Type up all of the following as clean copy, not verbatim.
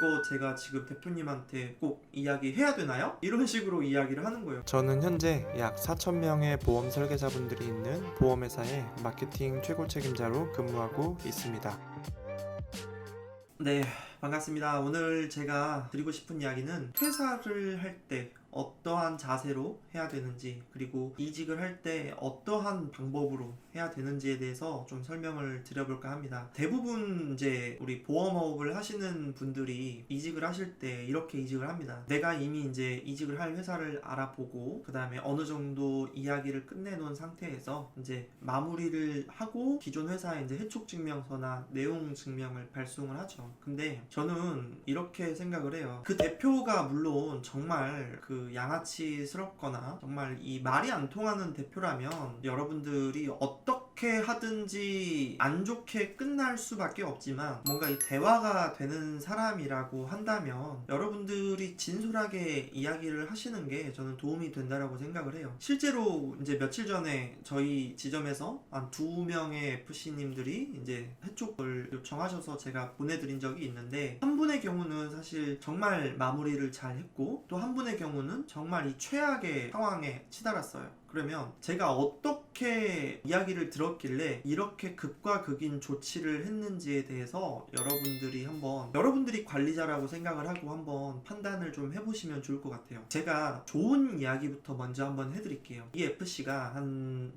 그거 제가 지금 대표님한테 꼭 이야기해야 되나요? 이런 식으로 이야기를 하는 거예요. 저는 현재 약 4,000명의 보험 설계사분들이 있는 보험회사의 마케팅 최고 책임자로 근무하고 있습니다. 네, 반갑습니다. 오늘 제가 드리고 싶은 이야기는 퇴사를 할 때 어떠한 자세로 해야 되는지, 그리고 이직을 할 때 어떠한 방법으로 해야 되는지에 대해서 좀 설명을 드려볼까 합니다. 대부분 이제 우리 보험업을 하시는 분들이 이직을 하실 때 이렇게 이직을 합니다. 내가 이미 이제 이직을 할 회사를 알아보고 그 다음에 어느 정도 이야기를 끝내놓은 상태에서 이제 마무리를 하고 기존 회사에 이제 해촉 증명서나 내용 증명을 발송을 하죠. 근데 저는 이렇게 생각을 해요. 그 대표가 물론 정말 그 양아치스럽거나 정말 이 말이 안 통하는 대표라면 여러분들이 어떻게 하든지 안 좋게 끝날 수밖에 없지만, 뭔가 이 대화가 되는 사람이라고 한다면 여러분들이 진솔하게 이야기를 하시는 게 저는 도움이 된다라고 생각을 해요. 실제로 이제 며칠 전에 저희 지점에서 한 2명의 FC님들이 이제 해촉을 요청하셔서 제가 보내드린 적이 있는데, 한 분의 경우는 사실 정말 마무리를 잘 했고, 또 한 분의 경우는 정말 이 최악의 상황에 치달았어요. 그러면 제가 어떻게 이야기를 들었길래 이렇게 극과 극인 조치를 했는지에 대해서 여러분들이 관리자라고 생각을 하고 한번 판단을 좀 해보시면 좋을 것 같아요. 제가 좋은 이야기부터 먼저 한번 해드릴게요. 이 FC가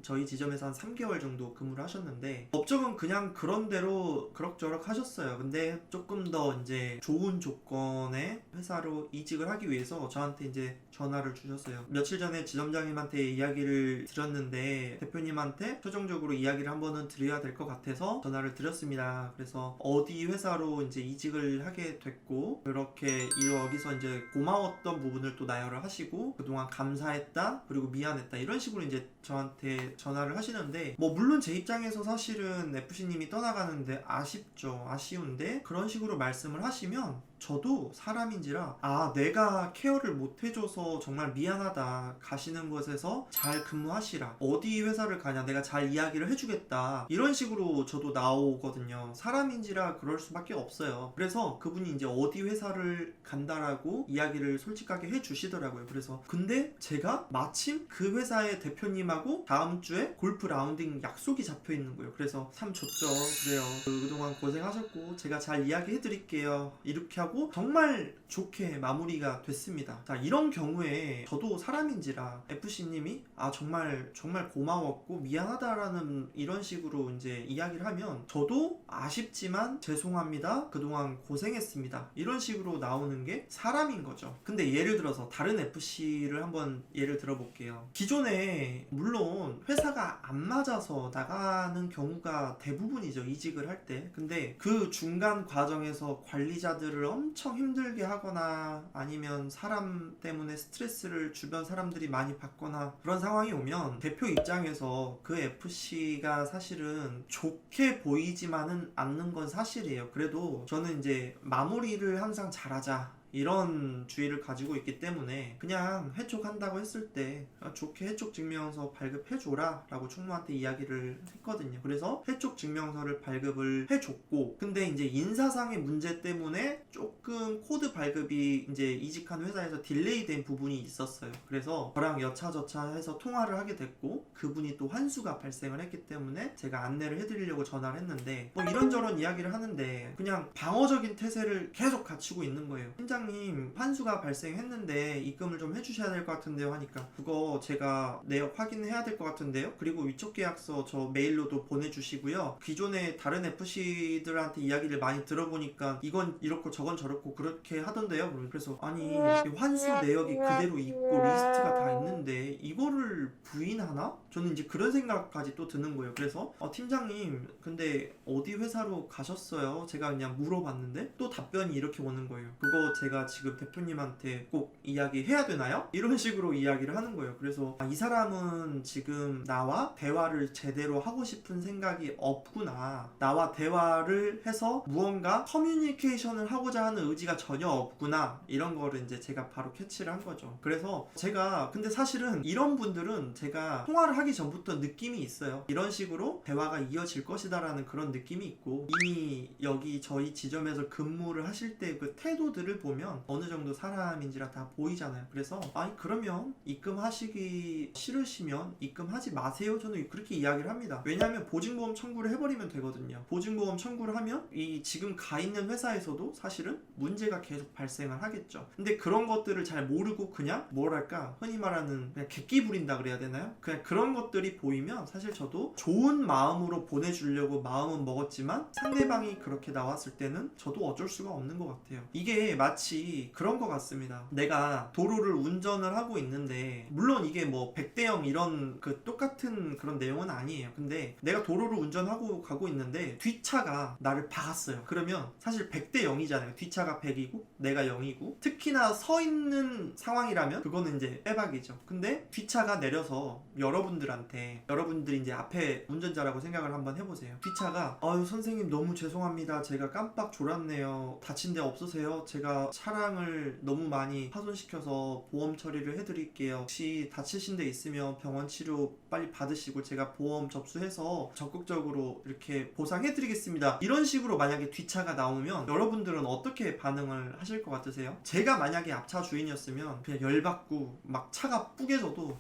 저희 지점에서 한 3개월 정도 근무를 하셨는데, 업적은 그냥 그런대로 그럭저럭 하셨어요. 근데 조금 더 이제 좋은 조건의 회사로 이직을 하기 위해서 저한테 이제 전화를 주셨어요. 며칠 전에 지점장님한테 이야기를 드렸는데 대표님한테 최종적으로 이야기를 한 번은 드려야 될 것 같아서 전화를 드렸습니다. 그래서 어디 회사로 이제 이직을 하게 됐고, 그렇게 여기서 이제 고마웠던 부분을 또 나열을 하시고, 그동안 감사했다, 그리고 미안했다, 이런 식으로 이제 저한테 전화를 하시는데, 뭐 물론 제 입장에서 사실은 FC님이 떠나가는데 아쉬운데 그런 식으로 말씀을 하시면 저도 사람인지라, 내가 케어를 못 해줘서 정말 미안하다, 가시는 곳에서 잘 근무하시라, 어디 회사를 가냐 내가 잘 이야기를 해주겠다, 이런 식으로 저도 나오거든요. 사람인지라 그럴 수밖에 없어요. 그래서 그분이 이제 어디 회사를 간다라고 이야기를 솔직하게 해주시더라고요. 그래서 근데 제가 마침 그 회사의 대표님하고 다음 주에 골프 라운딩 약속이 잡혀 있는 거예요. 그래서 참 좋죠. 그래요, 그동안 고생하셨고 제가 잘 이야기 해드릴게요, 이렇게 하고 정말 좋게 마무리가 됐습니다. 자, 이런 경우에 저도 사람인지라 FC님이 정말 고마웠고 미안하다라는 이런 식으로 이제 이야기를 하면 저도 아쉽지만 죄송합니다, 그동안 고생했습니다, 이런 식으로 나오는 게 사람인 거죠. 근데 예를 들어서 다른 FC를 한번 예를 들어볼게요. 기존에 물론 회사가 안 맞아서 나가는 경우가 대부분이죠, 이직을 할 때. 근데 그 중간 과정에서 관리자들을 엄청 힘들게 하거나 아니면 사람 때문에 스트레스를 주변 사람들이 많이 받거나 그런 상황이 오면 대표 입장에서 그 FC가 사실은 좋게 보이지만은 않는 건 사실이에요. 그래도 저는 이제 마무리를 항상 잘하자, 이런 주의를 가지고 있기 때문에 그냥 해촉한다고 했을 때 좋게 해촉 증명서 발급해줘라 라고 충무한테 이야기를 했거든요. 그래서 해촉 증명서를 발급을 해줬고, 근데 이제 인사상의 문제 때문에 조금 코드 발급이 이제 이직한 회사에서 딜레이 된 부분이 있었어요. 그래서 저랑 여차저차 해서 통화를 하게 됐고, 그분이 또 환수가 발생을 했기 때문에 제가 안내를 해드리려고 전화를 했는데, 뭐 이런저런 이야기를 하는데 그냥 방어적인 태세를 계속 갖추고 있는 거예요. 팀장님, 환수가 발생했는데 입금을 좀 해주셔야 될 것 같은데요 하니까, 그거 제가 내역 확인해야 될 것 같은데요, 그리고 위촉 계약서 저 메일로도 보내주시고요, 기존에 다른 FC들한테 이야기를 많이 들어보니까 이건 이렇고 저건 저렇고 그렇게 하던데요. 그래서 아니, 환수 내역이 그대로 있고 리스트가 다 있는데 이거를 부인하나? 저는 이제 그런 생각까지 또 드는 거예요. 그래서 팀장님, 근데 어디 회사로 가셨어요? 제가 그냥 물어봤는데 또 답변이 이렇게 오는 거예요. 그거 제가 지금 대표님한테 꼭 이야기해야 되나요? 이런 식으로 이야기를 하는 거예요. 그래서 이 사람은 지금 나와 대화를 제대로 하고 싶은 생각이 없구나, 나와 대화를 해서 무언가 커뮤니케이션을 하고자 하는 의지가 전혀 없구나, 이런 거를 이제 제가 바로 캐치를 한 거죠. 그래서 제가 근데 사실은 이런 분들은 제가 통화를 하기 전부터 느낌이 있어요. 이런 식으로 대화가 이어질 것이다 라는 그런 느낌이 있고, 이미 여기 저희 지점에서 근무를 하실 때 그 태도들을 보면 어느 정도 사람인지라 다 보이잖아요. 그래서 아니 그러면 입금하시기 싫으시면 입금하지 마세요, 저는 그렇게 이야기를 합니다. 왜냐하면 보증보험 청구를 해버리면 되거든요. 보증보험 청구를 하면 이 지금 가 있는 회사에서도 사실은 문제가 계속 발생을 하겠죠. 근데 그런 것들을 잘 모르고 그냥 뭐랄까 흔히 말하는 그냥 객기 부린다 그래야 되나요? 그냥 그런 것들이 보이면 사실 저도 좋은 마음으로 보내주려고 마음은 먹었지만 상대방이 그렇게 나왔을 때는 저도 어쩔 수가 없는 것 같아요. 이게 마치 그런 것 같습니다. 내가 도로를 운전을 하고 있는데, 물론 이게 뭐 100대 0 이런 그 똑같은 그런 내용은 아니에요. 근데 내가 도로를 운전하고 가고 있는데 뒷차가 나를 박았어요. 그러면 사실 100대 0이잖아요. 뒷차가 100이고 내가 0이고, 특히나 서 있는 상황이라면 그거는 이제 빼박이죠. 근데 뒷차가 내려서 여러분들이 이제 앞에 운전자라고 생각을 한번 해보세요. 뒷차가 아유 선생님 너무 죄송합니다, 제가 깜빡 졸았네요, 다친 데 없으세요? 제가 차량을 너무 많이 파손시켜서 보험 처리를 해드릴게요, 혹시 다치신 데 있으면 병원 치료 빨리 받으시고 제가 보험 접수해서 적극적으로 이렇게 보상해드리겠습니다, 이런 식으로 만약에 뒷차가 나오면 여러분들은 어떻게 반응을 하실 것 같으세요? 제가 만약에 앞차 주인이었으면 그냥 열받고 막 차가 뿌개져도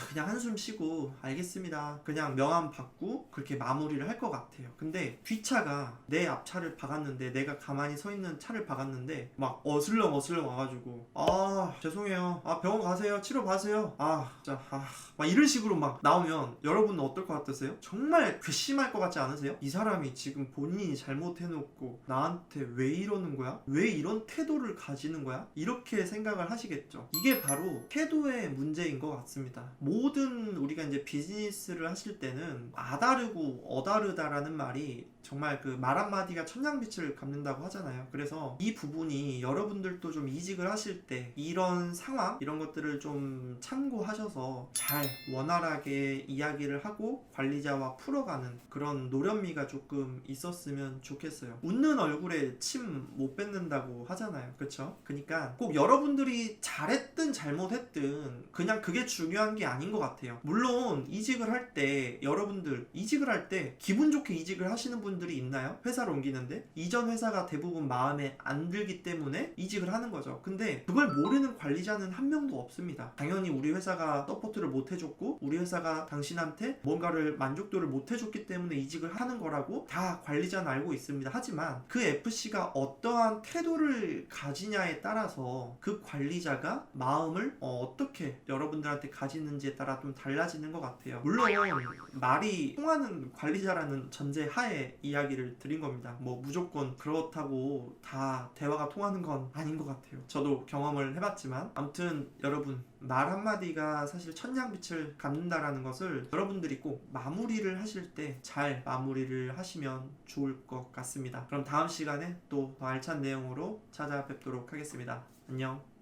그냥 한숨 쉬고 알겠습니다, 그냥 명함 받고 그렇게 마무리를 할 것 같아요. 근데 뒷차가 내 앞차를 박았는데, 내가 가만히 서 있는 차를 박았는데 막 어슬렁 와가지고 죄송해요, 병원 가세요, 치료 받으세요, 진짜 막 이런 식으로 막 나오면 여러분은 어떨 것 같으세요? 정말 괘씸할 것 같지 않으세요? 이 사람이 지금 본인이 잘못해놓고 나한테 왜 이러는 거야? 왜 이런 태도를 가지는 거야? 이렇게 생각을 하시겠죠. 이게 바로 태도의 문제인 것 같습니다. 모든 우리가 이제 비즈니스를 하실 때는 아다르고 어다르다라는 말이 정말 그 말 한마디가 천냥빛을 갚는다고 하잖아요. 그래서 이 부분이 여러분들도 좀 이직을 하실 때 이런 상황, 이런 것들을 좀 참고하셔서 잘 원활하게 이야기를 하고 관리자와 풀어가는 그런 노련미가 조금 있었으면 좋겠어요. 웃는 얼굴에 침 못 뱉는다고 하잖아요. 그렇죠? 그러니까 꼭 여러분들이 잘했든 잘못했든 그냥 그게 중요한 게 아닌 것 같아요. 물론 이직을 할 때 여러분들 이직을 할 때 기분 좋게 이직을 하시는 분들이 있나요? 회사를 옮기는데 이전 회사가 대부분 마음에 안 들기 때문에 이직을 하는 거죠. 근데 그걸 모르는 관리자는 한 명도 없습니다. 당연히 우리 회사가 서포트를 못 해줬고 우리 회사가 당신한테 뭔가를 만족도를 못 해줬기 때문에 이직을 하는 거라고 다 관리자는 알고 있습니다. 하지만 그 FC가 어떠한 태도를 가지냐에 따라서 그 관리자가 마음을 어떻게 여러분들한테 가지는지에 따라 좀 달라지는 것 같아요. 물론 말이 통하는 관리자라는 전제 하에 이야기를 드린 겁니다. 뭐 무조건 그렇다고 다 대화가 통하는 건 아닌 것 같아요. 저도 경험을 해봤지만 아무튼 여러분, 말 한마디가 사실 천냥빛을 갚는다라는 것을 여러분들이 꼭 마무리를 하실 때 잘 마무리를 하시면 좋을 것 같습니다. 그럼 다음 시간에 또 더 알찬 내용으로 찾아뵙도록 하겠습니다. 안녕.